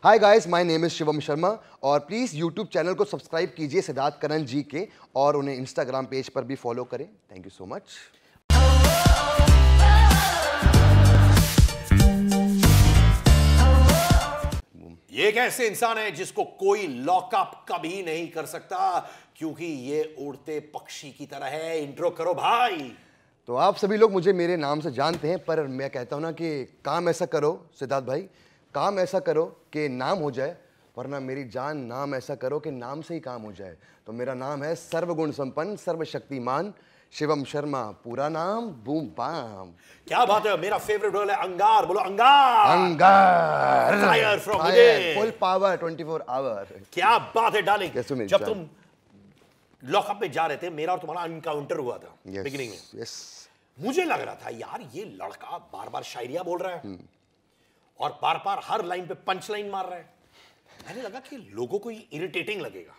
Hi guys, my name is Shivam Sharma और please YouTube channel को subscribe कीजिए सिद्धार्थ करण जी के और उन्हें इंस्टाग्राम पेज पर भी फॉलो करें। Thank you so much. ये एक ऐसे इंसान है जिसको कोई लॉकअप कभी नहीं कर सकता क्योंकि ये उड़ते पक्षी की तरह है। इंट्रो करो भाई। तो आप सभी लोग मुझे मेरे नाम से जानते हैं, पर मैं कहता हूं ना कि काम ऐसा करो सिद्धार्थ भाई, काम ऐसा करो कि नाम हो जाए, वरना मेरी जान नाम ऐसा करो कि नाम से ही काम हो जाए। तो मेरा नाम है सर्वगुण संपन्न सर्वशक्तिमान शिवम शर्मा, पूरा नाम बूम बाम। क्या बात है। मेरा फेवरेट रोल है अंगार। बोलो अंगार। अंगार, fire from within, full power 24 hour. क्या बात है डार्लिंग। कैसे मेरी जब जान? तुम लॉकअप में जा रहे थे, मेरा और तुम्हारा एनकाउंटर हुआ था बिगिनिंग में। यस। मुझे लग रहा था यार ये लड़का बार बार शायरिया बोल रहा है और बार बार हर लाइन पे पंच लाइन मार रहा है। मैंने लगा कि लोगों को ये इरिटेटिंग लगेगा,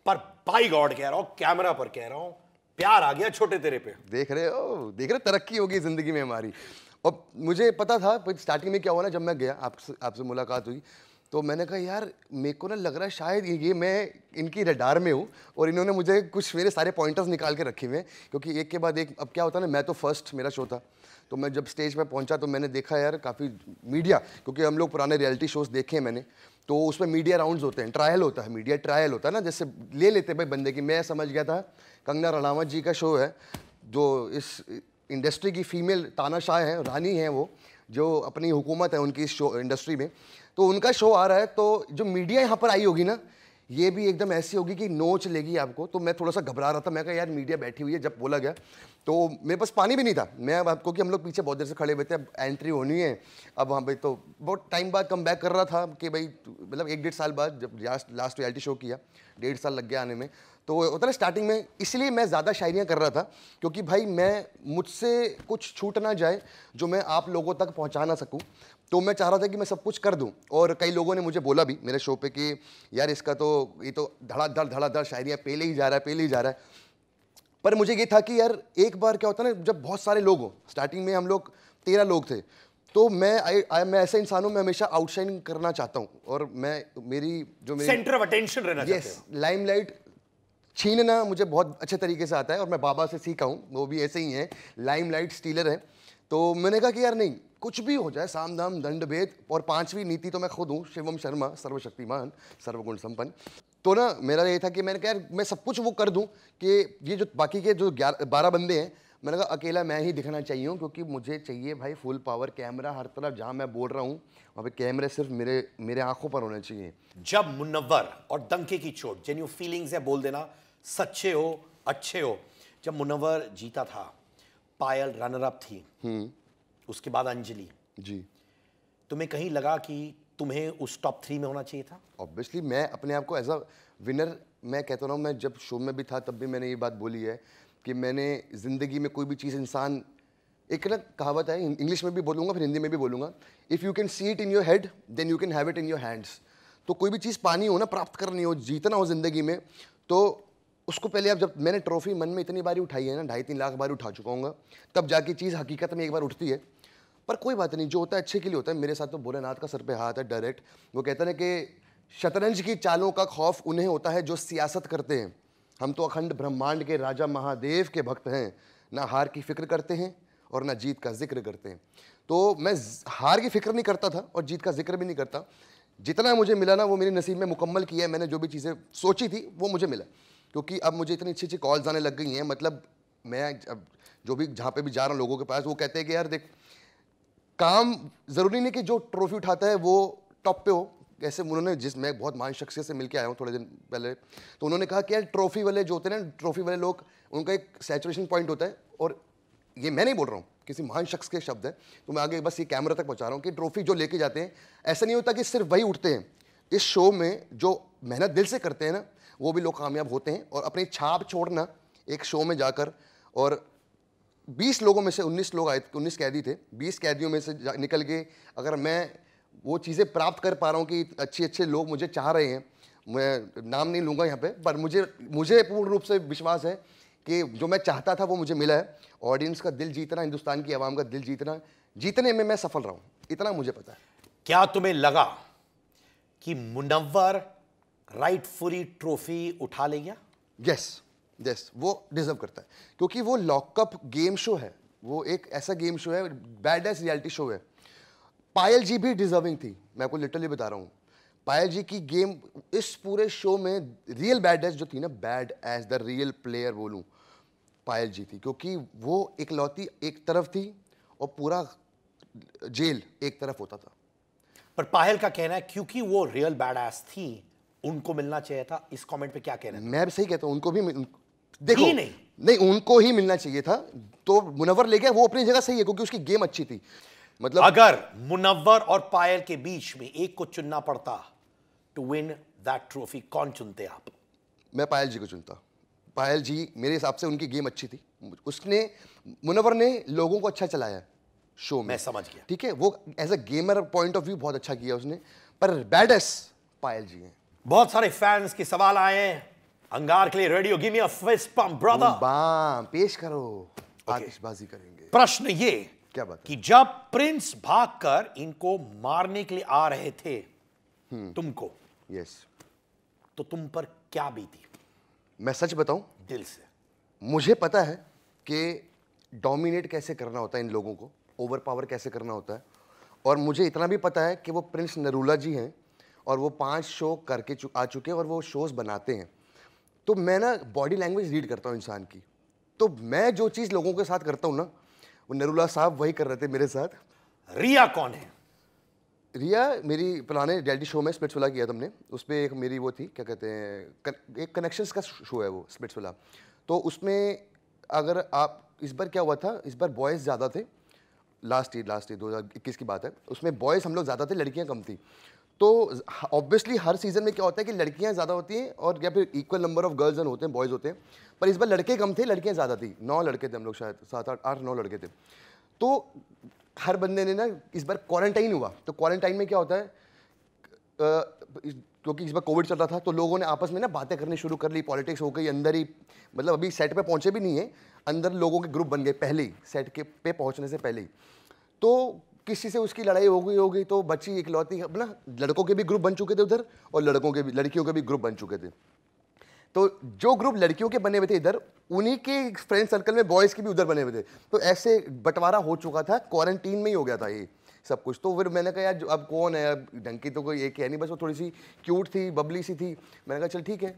पर बाय गॉड कह रहा हूं, कैमरा पर कह रहा हूं, प्यार आ गया छोटे तेरे पे। देख रहे हो, देख रहे, तरक्की होगी जिंदगी में हमारी। और मुझे पता था स्टार्टिंग में क्या हुआ ना, जब मैं गया आपसे मुलाकात हुई तो मैंने कहा यार मेरे को ना लग रहा है शायद ये मैं इनकी रडार में हूँ और इन्होंने मुझे कुछ मेरे सारे पॉइंटर्स निकाल के रखे हुए हैं, क्योंकि एक के बाद एक। अब क्या होता है ना, मैं तो फर्स्ट मेरा शो था, तो मैं जब स्टेज पे पहुंचा तो मैंने देखा यार काफ़ी मीडिया, क्योंकि हम लोग पुराने रियलिटी शोज़ देखे हैं मैंने, तो उसमें मीडिया राउंड्स होते हैं, ट्रायल होता है, मीडिया ट्रायल होता है ना, जैसे ले लेते भाई बंदे की। मैं समझ गया था कंगना रणावत जी का शो है, जो इस इंडस्ट्री की फीमेल तानाशाह है, रानी है, वो जो अपनी हुकूमत है उनकी इस शो इंडस्ट्री में, तो उनका शो आ रहा है। तो जो मीडिया यहाँ पर आई होगी ना, ये भी एकदम ऐसी होगी कि नोच लेगी आपको। तो मैं थोड़ा सा घबरा रहा था, मैं कहा यार मीडिया बैठी हुई है। जब बोला गया तो मेरे पास पानी भी नहीं था, मैं अब आपको कि हम लोग पीछे बहुत देर से खड़े हुए थे, अब एंट्री होनी है। अब वहाँ भाई तो बहुत टाइम बाद कम बैक कर रहा था कि भाई मतलब 1-1.5 साल बाद जब लास्ट रियलिटी शो किया, 1.5 साल लग गया आने में। तो होता ना स्टार्टिंग में, इसलिए मैं ज़्यादा शायरियाँ कर रहा था क्योंकि भाई मुझसे कुछ छूट ना जाए जो मैं आप लोगों तक पहुँचा ना सकूँ। तो मैं चाह रहा था कि मैं सब कुछ कर दूं। और कई लोगों ने मुझे बोला भी मेरे शो पे कि यार इसका तो ये तो धड़ाधड़ शायरियाँ पेले ही जा रहा है। पर मुझे ये था कि यार एक बार क्या होता है ना, जब बहुत सारे लोग हो, स्टार्टिंग में हम लोग 13 लोग थे, तो मैं ऐसा इंसान हूँ, मैं हमेशा आउटशाइन करना चाहता हूँ और मेरी सेंटर ऑफ अटेंशन रहना चाहते हो। लाइमलाइट छीनना मुझे बहुत अच्छे तरीके से आता है और मैं बाबा से सीखा हूँ, वो भी ऐसे ही हैं, लाइमलाइट स्टीलर है। तो मैंने कहा कि यार नहीं, कुछ भी हो जाए, साम दाम दंड भेद, और 5वीं नीति तो मैं खुद हूँ, शिवम शर्मा सर्वशक्तिमान सर्वगुण संपन्न। तो ना मेरा ये था कि मैंने कहा यार मैं सब कुछ वो कर दूं कि ये जो बाकी के जो 12 बंदे हैं, मैंने कहा अकेला मैं ही दिखना चाहिए हूँ, क्योंकि मुझे चाहिए भाई फुल पावर कैमरा हर तरफ, जहाँ मैं बोल रहा हूँ वहाँ पे कैमरे सिर्फ मेरे आंखों पर होने चाहिए। जब मुनव्वर और डंके की चोट, जेन्युइन फीलिंग्स है, बोल देना, सच्चे हो अच्छे हो। जब मुनव्वर जीता था, पायल रनर अप थी, उसके बाद अंजलि जी, तुम्हें कहीं लगा कि तुम्हें उस टॉप 3 में होना चाहिए था? ऑब्वियसली मैं अपने आप को एज अ विनर, मैं कहता हूँ, मैं जब शो में भी था तब भी मैंने ये बात बोली है कि मैंने ज़िंदगी में कोई भी चीज़, इंसान, एक ना कहावत है, इंग्लिश में भी बोलूँगा फिर हिंदी में भी बोलूँगा, if you can see it in your head then you can have it in your hands. तो कोई भी चीज़ पानी हो ना, प्राप्त करनी हो, जीतना हो ज़िंदगी में, तो उसको पहले अब, जब मैंने ट्रॉफी मन में इतनी बारी उठाई है ना, 2.5-3 लाख बार उठा चुका हूँ, तब जाके चीज़ हकीकत में एक बार उठती है। पर कोई बात नहीं, जो होता है अच्छे के लिए होता है। मेरे साथ तो भोलेनाथ का सर पे हाथ है डायरेक्ट। वो कहते हैं कि शतरंज की चालों का खौफ उन्हें होता है जो सियासत करते हैं, हम तो अखंड ब्रह्मांड के राजा महादेव के भक्त हैं, ना हार की फिक्र करते हैं और ना जीत का जिक्र करते हैं। तो मैं हार की फिक्र नहीं करता था और जीत का जिक्र भी नहीं करता। जितना मुझे मिला ना वो मेरे नसीब में मुकम्मल किया है। मैंने जो भी चीज़ें सोची थी वो मुझे मिला, क्योंकि अब मुझे इतनी अच्छी कॉल्स आने लग गई हैं। मतलब मैं अब जो भी जहाँ पे भी जा रहा हूँ लोगों के पास, वो कहते हैं कि यार देख, काम ज़रूरी नहीं कि जो ट्रॉफी उठाता है वो टॉप पे हो। ऐसे उन्होंने, मैं बहुत महान शख्सियत से मिलकर आया हूँ थोड़े दिन पहले, तो उन्होंने कहा कि यार ट्रॉफी वाले जो होते हैं ना, ट्रॉफी वाले लोग, उनका एक सैचुरेशन पॉइंट होता है। और ये मैं नहीं बोल रहा हूँ, किसी महान शख्स के शब्द है, तो मैं आगे बस ये कैमरा तक पहुँचा रहा हूँ कि ट्रॉफी जो लेके जाते हैं, ऐसा नहीं होता कि सिर्फ वही उठते हैं। इस शो में जो मेहनत दिल से करते हैं ना, वो भी लोग कामयाब होते हैं। और अपनी छाप छोड़ना एक शो में जाकर, और 20 लोगों में से 19 लोग आए, 19 कैदी थे, 20 कैदियों में से निकल के अगर मैं वो चीज़ें प्राप्त कर पा रहा हूँ कि अच्छे लोग मुझे चाह रहे हैं, मैं नाम नहीं लूँगा यहाँ पे, पर मुझे पूर्ण रूप से विश्वास है कि जो मैं चाहता था वो मुझे मिला है। ऑडियंस का दिल जीतना, हिंदुस्तान की आवाम का दिल जीतना, जीतने में मैं सफल रहा हूँ, इतना मुझे पता है। क्या तुम्हें लगा कि मुनव्वर राइटफुली ट्रॉफी उठा ले गया? यस यस, वो डिजर्व करता है क्योंकि वो लॉकअप गेम शो है, वो एक ऐसा गेम शो है, बैड एस रियलिटी शो है। पायल जी भी डिजर्विंग थी, मैं आपको लिटरली बता रहा हूँ। पायल जी की गेम इस पूरे शो में रियल बैड एस जो थी ना, bad S the real player बोलूँ, पायल जी थी, क्योंकि वो इकलौती एक तरफ थी और पूरा जेल एक तरफ होता था। पर पायल का कहना है क्योंकि वो रियल बैडएस थी, उनको मिलना चाहिए था। इस कमेंट पे क्या कहना है? मैं भी सही कहता हूँ, उनको भी देखो ही नहीं। नहीं, उनको ही मिलना चाहिए था। तो मुनव्वर ले गया, वो अपनी जगह सही है क्योंकि उसकी गेम अच्छी थी। मतलब अगर मुनव्वर और पायल के बीच में एक को चुनना पड़ता टू विन दैट ट्रॉफी, कौन चुनते आप? मैं पायल जी को चुनता। पायल जी मेरे हिसाब से उनकी गेम अच्छी थी, उसने मुनव्वर ने लोगों को अच्छा चलाया शो में। मैं समझ गया। ठीक है, वो as a gamer point of view बहुत अच्छा किया उसने, पर बैडेस पायल जी हैं। बहुत सारे फैंस के सवाल आए हैं अंगार के लिए। Radio, give me a fist pump brother. बाम पेश करो, आतिशबाजी करेंगे। प्रश्न ये, क्या बात है? कि जब प्रिंस भागकर इनको मारने के लिए आ रहे थे तुमको, यस, तो तुम पर क्या बीती? मैं सच बताऊं, दिल से। मुझे पता है कि डोमिनेट कैसे करना होता है इन लोगों को, ओवर पावर कैसे करना होता है, और मुझे इतना भी पता है कि वो प्रिंस नरूला जी हैं और वो 5 शो करके आ चुके हैं और वो शोज़ बनाते हैं। तो मैं ना बॉडी लैंग्वेज रीड करता हूँ इंसान की, तो मैं जो चीज़ लोगों के साथ करता हूँ ना, वो नरूला साहब वही कर रहे थे मेरे साथ। रिया कौन है? रिया मेरी पुराने रियलिटी शो में स्प्लिट्सविला किया था हमने, उस पर एक मेरी वो थी, क्या कहते हैं, एक कनेक्शंस का शो है वो स्प्लिट्सविला। तो उसमें अगर आप, इस बार क्या हुआ था, इस बार बॉयज़ ज़्यादा थे, लास्ट ईयर 2021 की बात है, उसमें बॉयज़ हम लोग ज़्यादा थे, लड़कियाँ कम थी। तो ऑब्वियसली हर सीज़न में क्या होता है कि लड़कियाँ ज़्यादा होती हैं और या फिर इक्वल नंबर ऑफ गर्ल्स होते हैं, बॉयज़ होते हैं, पर इस बार लड़के कम थे, लड़कियाँ ज़्यादा थी। 9 लड़के थे हम लोग, शायद 7-8-9 लड़के थे। तो हर बंदे ने ना इस बार क्वारंटाइन हुआ, तो क्वारंटाइन में क्या होता है, क्योंकि इस बार कोविड चल रहा था, तो लोगों ने आपस में ना बातें करनी शुरू कर ली, पॉलिटिक्स हो गई अंदर ही, मतलब अभी सेट पे पहुंचे भी नहीं है, अंदर लोगों के ग्रुप बन गए पहले ही, सेट के पे पहुंचने से पहले ही। तो किसी से उसकी लड़ाई हो गई, तो बच्ची इकलौती अपना, लड़कों के भी ग्रुप बन चुके थे उधर और लड़कियों के भी ग्रुप बन चुके थे। तो जो ग्रुप लड़कियों के बने हुए थे इधर, उन्हीं के फ्रेंड सर्कल में बॉयज़ के भी उधर बने हुए थे, तो ऐसे बंटवारा हो चुका था, क्वारंटीन में ही हो गया था ये सब कुछ। तो फिर मैंने कहा यार अब कौन है, अब ढंग की तो कोई एक है नहीं, बस वो थोड़ी सी क्यूट थी, बबली सी थी। मैंने कहा चल ठीक है,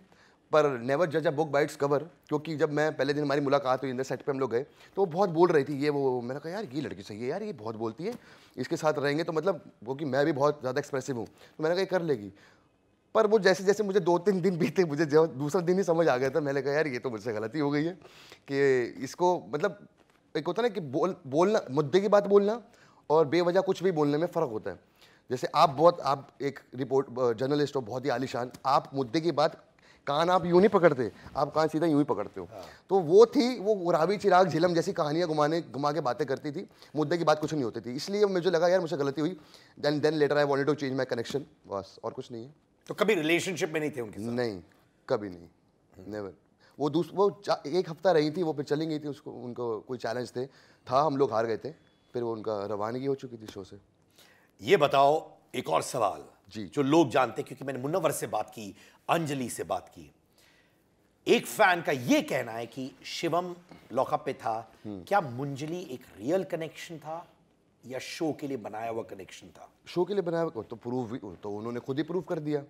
पर नेवर जज a book by its cover, क्योंकि जब मैं पहले दिन हमारी मुलाकात हुई, इंदर सेट पे हम लोग गए, तो वो बहुत बोल रही थी ये वो। मैंने कहा यार ये लड़की सही है यार, ये बहुत बोलती है, इसके साथ रहेंगे तो मतलब वो, कि मैं भी बहुत ज़्यादा एक्सप्रेसिव हूँ, तो मैंने कहा ये कर लेगी। पर वो जैसे जैसे मुझे 2-3 दिन बीते, मुझे दूसरा दिन ही समझ आ गया था। मैंने कहा यार ये तो मुझसे गलती हो गई है, कि इसको मतलब एक होता है ना कि बोलना, मुद्दे की बात बोलना और बेवजह कुछ भी बोलने में फ़र्क होता है। जैसे आप एक रिपोर्ट जर्नलिस्ट हो, बहुत ही आलीशान, आप मुद्दे की बात, कान आप यूँ नहीं पकड़ते, आप कान सीधा यूँ ही पकड़ते हो। तो वो थी, वो रावी चिराग झिलम जैसी कहानियाँ घुमा के बातें करती थी, मुद्दे की बात कुछ नहीं होती थी। इसलिए मुझे लगा यार मुझसे गलती हुई, then later I wanted to change my connection, बस, और कुछ नहीं है। तो कभी रिलेशनशिप में नहीं थे उनके साथ? नहीं, कभी नहीं, नेवर। वो 1 हफ्ता रही थी, वो फिर चली गई थी, उनको कोई चैलेंज था, हम लोग हार गए थे, फिर वो उनका रवानगी हो चुकी थी शो से। ये बताओ, एक और सवाल जी, जो लोग जानते, क्योंकि मैंने मुनव्वर से बात की, अंजलि से बात की, एक फैन का ये कहना है कि शिवम लॉकअप पे था, क्या मुंजली एक रियल कनेक्शन था या शो के लिए बनाया हुआ कनेक्शन था? शो के लिए बनाया हुआ, तो प्रूव तो उन्होंने खुद ही प्रूव कर दिया।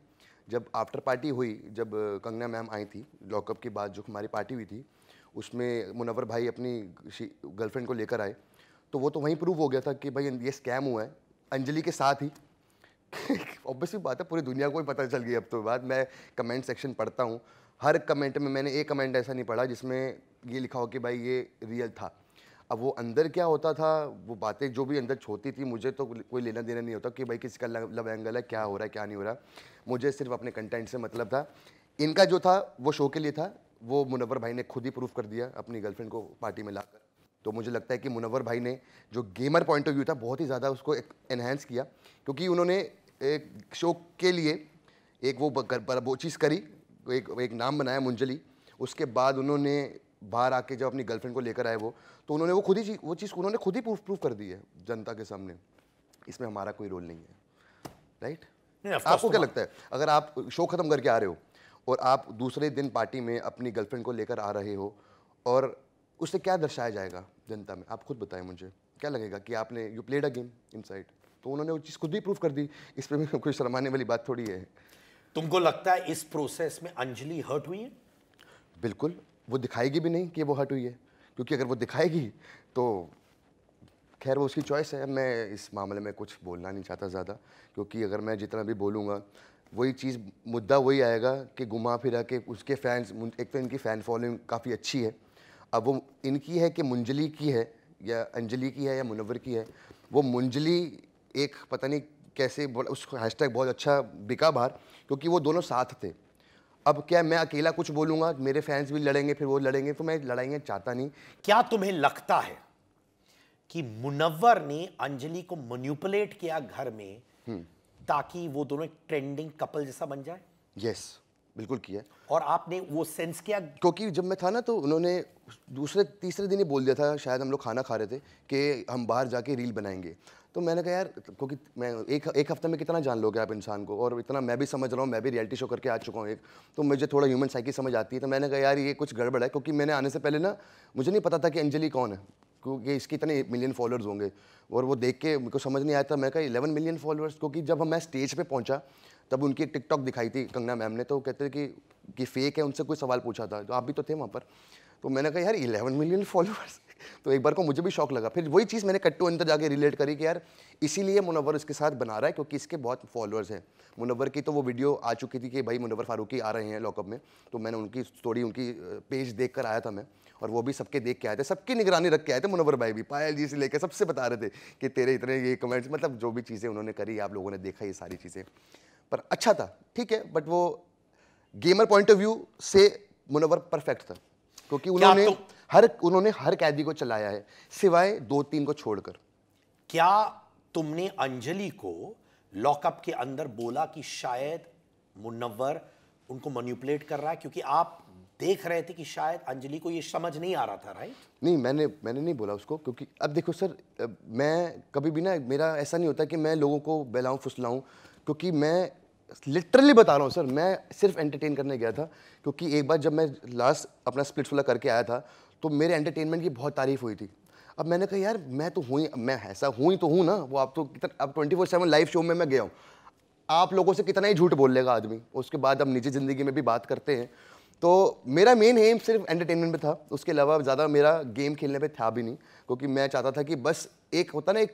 जब आफ्टर पार्टी हुई, जब कंगना मैम आई थी लॉकअप के बाद, जो हमारी पार्टी हुई थी, उसमें मुनव्वर भाई अपनी गर्लफ्रेंड को लेकर आए, तो वो तो वहीं प्रूव हो गया था कि भाई ये स्कैम हुआ है अंजलि के साथ ही। ऑब्वियसली बात है, पूरी दुनिया को ही पता चल गई अब तो बात। मैं कमेंट सेक्शन पढ़ता हूँ, हर कमेंट में मैंने एक कमेंट ऐसा नहीं पढ़ा जिसमें ये लिखा हो कि भाई ये रियल था। अब वो अंदर क्या होता था, वो बातें जो भी अंदर छोटी थी, मुझे तो कोई लेना देना नहीं होता कि भाई किसका लव एंगल है, क्या हो रहा है क्या नहीं हो रहा। मुझे सिर्फ अपने कंटेंट से मतलब था। इनका जो था वो शो के लिए था, वो मुनव्वर भाई ने खुद ही प्रूफ कर दिया अपनी गर्लफ्रेंड को पार्टी में लाकर। तो मुझे लगता है कि मुनव्वर भाई ने जो गेमर पॉइंट ऑफ व्यू था, बहुत ही ज़्यादा उसको एनहेंस किया, क्योंकि उन्होंने एक शो के लिए एक वो चीज़ करी, एक नाम बनाया मुंजली। उसके बाद उन्होंने बाहर आके जब अपनी गर्लफ्रेंड को लेकर आए तो उन्होंने वो चीज़ उन्होंने खुद ही प्रूफ कर दी है जनता के सामने। इसमें हमारा कोई रोल नहीं है, राइट? नहीं, of course, आपको क्या लगता है अगर आप शो खत्म करके आ रहे हो और आप दूसरे दिन पार्टी में अपनी गर्लफ्रेंड को लेकर आ रहे हो और उससे क्या दर्शाया जाएगा जनता में? आप खुद बताएं मुझे, क्या लगेगा कि आपने you played a game inside? तो उन्होंने वो चीज़ खुद भी प्रूव कर दी, इसमें भी कोई शर्माने वाली बात थोड़ी है। तुमको लगता है इस प्रोसेस में अंजलि हर्ट हुई है? बिल्कुल, वो दिखाएगी भी नहीं कि वो हर्ट हुई है, क्योंकि अगर वो दिखाएगी तो खैर वो उसकी चॉइस है। मैं इस मामले में कुछ बोलना नहीं चाहता ज़्यादा, क्योंकि अगर मैं जितना भी बोलूँगा वही चीज़, मुद्दा वही आएगा कि घुमा फिरा के उसके फैंस, एक तो इनकी फ़ैन फॉलोइंग काफ़ी अच्छी है, अब वो इनकी है कि मुंजली की है या अंजलि की है या मुनव्वर की है। वो मुंजली एक पता नहीं कैसे उसको हैशटैग बहुत अच्छा बिका बाहर, क्योंकि वो दोनों साथ थे। अब क्या मैं अकेला कुछ बोलूँगा, मेरे फैंस भी लड़ेंगे, फिर वो लड़ेंगे, तो मैं लड़ाइयाँ चाहता नहीं। क्या तुम्हें लगता है कि मुनव्वर ने अंजलि को मैनिपुलेट किया घर में ताकि वो दोनों एक ट्रेंडिंग कपल जैसा बन जाए? यस, बिल्कुल किया। और आपने वो सेंस किया? क्योंकि जब मैं था ना तो उन्होंने दूसरे तीसरे दिन ही बोल दिया था, शायद हम लोग खाना खा रहे थे, कि हम बाहर जाके रील बनाएंगे। तो मैंने कहा यार, क्योंकि मैं एक हफ्ते में कितना जान लोगे आप इंसान को, और इतना मैं भी समझ रहा हूँ, मैं भी रियलिटी शो करके आ चुका हूँ एक, तो मुझे थोड़ा ह्यूमन साइकी समझ आती है। तो मैंने कहा यार ये कुछ गड़बड़ है, क्योंकि मैंने आने से पहले ना मुझे नहीं पता था कि अंजलि कौन है, क्योंकि इसके इतने मिलियन फॉलोअर्स होंगे, और वो देख के मुझे समझ नहीं आया था। मैं कहा 11 मिलियन फॉलोअर्स, क्योंकि जब मैं स्टेज पे पहुंचा तब उनकी एक टिकटॉक दिखाई थी कंगना मैम ने, तो वो कहते थे कि फेक है, उनसे कोई सवाल पूछा था, तो आप भी तो थे वहाँ पर। तो मैंने कहा यार 11 मिलियन फॉलोअर्स तो एक बार को मुझे भी शौक लगा। फिर वही चीज़ मैंने कट्टू अंदर जाके रिलेट करी कि यार इसीलिए मुनव्वर इसके साथ बना रहा है, क्योंकि इसके बहुत फॉलोअर्स हैं। मुनव्वर की तो वो वीडियो आ चुकी थी कि भाई मुनव्वर फारूकी आ रहे हैं लॉकअप में, तो मैंने उनकी स्टोरी, उनकी पेज देख कर आया था मैं, और वो भी सबके देख के आए थे, सबकी निगरानी रख के आए थे। मुनव्वर भाई भी, पायल जी से लेकर सबसे बता रहे थे कि तेरे इतने ये कमेंट्स, मतलब जो भी चीज़ें उन्होंने करी आप लोगों ने देखा ये सारी चीज़ें, पर अच्छा था, ठीक है। बट वो गेमर पॉइंट ऑफ व्यू से मुनव्वर परफेक्ट था, क्योंकि उन्होंने हर कैदी को चलाया है, सिवाय 2-3 को छोड़कर। क्या तुमने अंजलि को लॉकअप के अंदर बोला कि शायद मुनव्वर उनको मैनिपुलेट कर रहा है, क्योंकि आप देख रहे थे कि शायद अंजलि को ये समझ नहीं आ रहा था, राइट? नहीं, मैंने नहीं बोला उसको, क्योंकि अब देखो सर, मैं कभी भी ना, मेरा ऐसा नहीं होता कि मैं लोगों को बहलाऊं फुसलाऊं, क्योंकि मैं लिटरली बता रहा हूँ सर, मैं सिर्फ एंटरटेन करने गया था। क्योंकि एक बार जब मैं लास्ट अपना स्प्लिट्सविला करके आया था, तो मेरे एंटरटेनमेंट की बहुत तारीफ हुई थी। अब मैंने कहा यार मैं तो हूँ, मैं ऐसा हूँ ही तो हूँ ना, वो आप तो अब 24/7 लाइव शो में मैं गया हूँ, आप लोगों से कितना ही झूठ बोल लेगा आदमी। उसके बाद अब निजी ज़िंदगी में भी बात करते हैं, तो मेरा मेन एम सिर्फ एंटरटेनमेंट पे था, उसके अलावा ज़्यादा मेरा गेम खेलने पे था भी नहीं, क्योंकि मैं चाहता था कि बस एक होता ना,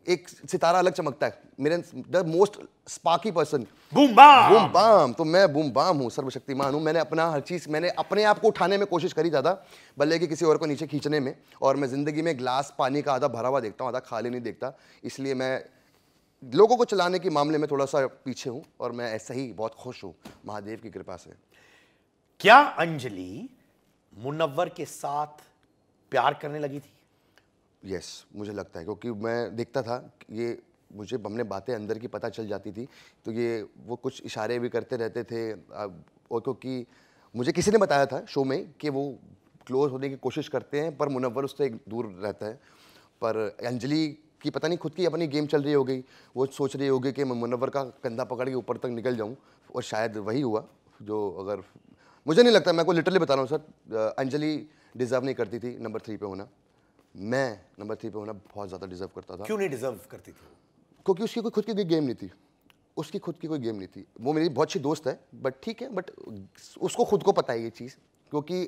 एक सितारा अलग चमकता है, मेरे the most Sparky person, boom bam. Boom bam, तो मैं बूम बाम हूँ, सर्वशक्तिमान हूँ। मैंने अपना हर चीज़, मैंने अपने आप को उठाने में कोशिश करी ज़्यादा, भले कि किसी और को नीचे खींचने में। और मैं ज़िंदगी में ग्लास पानी का आधा भरा हुआ देखता हूँ, आधा खाली नहीं देखता, इसलिए मैं लोगों को चलाने के मामले में थोड़ा सा पीछे हूँ, और मैं ऐसा ही बहुत खुश हूँ महादेव की कृपा से। क्या अंजलि मुनव्वर के साथ प्यार करने लगी थी? यस, मुझे लगता है, क्योंकि मैं देखता था ये, मुझे हमने बातें अंदर की पता चल जाती थी, तो ये वो कुछ इशारे भी करते रहते थे। और क्योंकि मुझे किसी ने बताया था शो में कि वो क्लोज होने की कोशिश करते हैं, पर मुनव्वर उससे दूर रहता है। पर अंजलि की पता नहीं खुद की अपनी गेम चल रही हो गई, वो सोच रही होगी कि मैं मुनव्वर का कंधा पकड़ के ऊपर तक निकल जाऊँ, और शायद वही हुआ। जो अगर मुझे नहीं लगता, मैं को लिटरली बता रहा हूँ सर, अंजलि डिज़र्व नहीं करती थी नंबर 3 पे होना, मैं नंबर 3 पे होना बहुत ज़्यादा डिज़र्व करता था। क्यों नहीं डिजर्व करती थी? क्योंकि उसकी कोई खुद की गेम नहीं थी, उसकी खुद की कोई गेम नहीं थी। वो मेरी बहुत अच्छी दोस्त है, बट ठीक है, बट उसको खुद को पता है ये चीज़, क्योंकि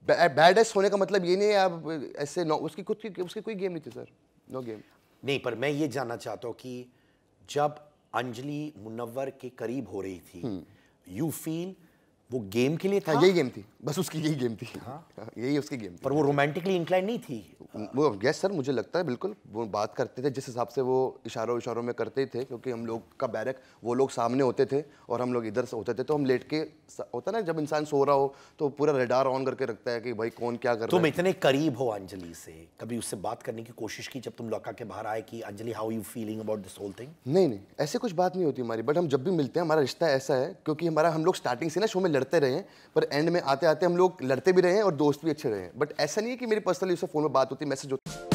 बैडेस्ट होने का मतलब ये नहीं है आप ऐसे उसकी कोई गेम नहीं थी सर, नो गेम। नहीं, पर मैं ये जानना चाहता हूँ कि जब अंजलि मुनव्वर के करीब हो रही थी, यू फील वो गेम के लिए था? हाँ, यही गेम थी, बस उसकी यही गेम थी। हाँ, यही उसकी गेम थी। पर वो रोमांटिकली इंक्लाइन नहीं थी? वो यस सर, मुझे लगता है बिल्कुल वो बात करते थे जिस हिसाब से वो इशारों में करते थे, क्योंकि हम लोग का बैरक, वो लोग सामने होते थे और हम लोग इधर से होते थे, तो हम लेट के, होता ना जब इंसान सो रहा हो तो पूरा रेडार ऑन करके रखता है कि भाई कौन क्या कर रहा है। तुम इतने करीब हो अंजलि से, कभी उससे बात करने की कोशिश की जब तुम लौका के बाहर आए कि Anjali how you feeling about this whole thing? नहीं, ऐसे कुछ बात नहीं होती हमारी, बट हम जब भी मिलते हैं हमारा रिश्ता ऐसा है, क्योंकि हम लोग स्टार्टिंग से ना शो में लड़ते रहे हैं, पर एंड में आते आते हम लोग लड़ते भी रहे हैं और दोस्त भी अच्छे रहे हैं। बट ऐसा नहीं है कि मेरी पर्सनली उससे फ़ोन में बात होती, मैसेज होती।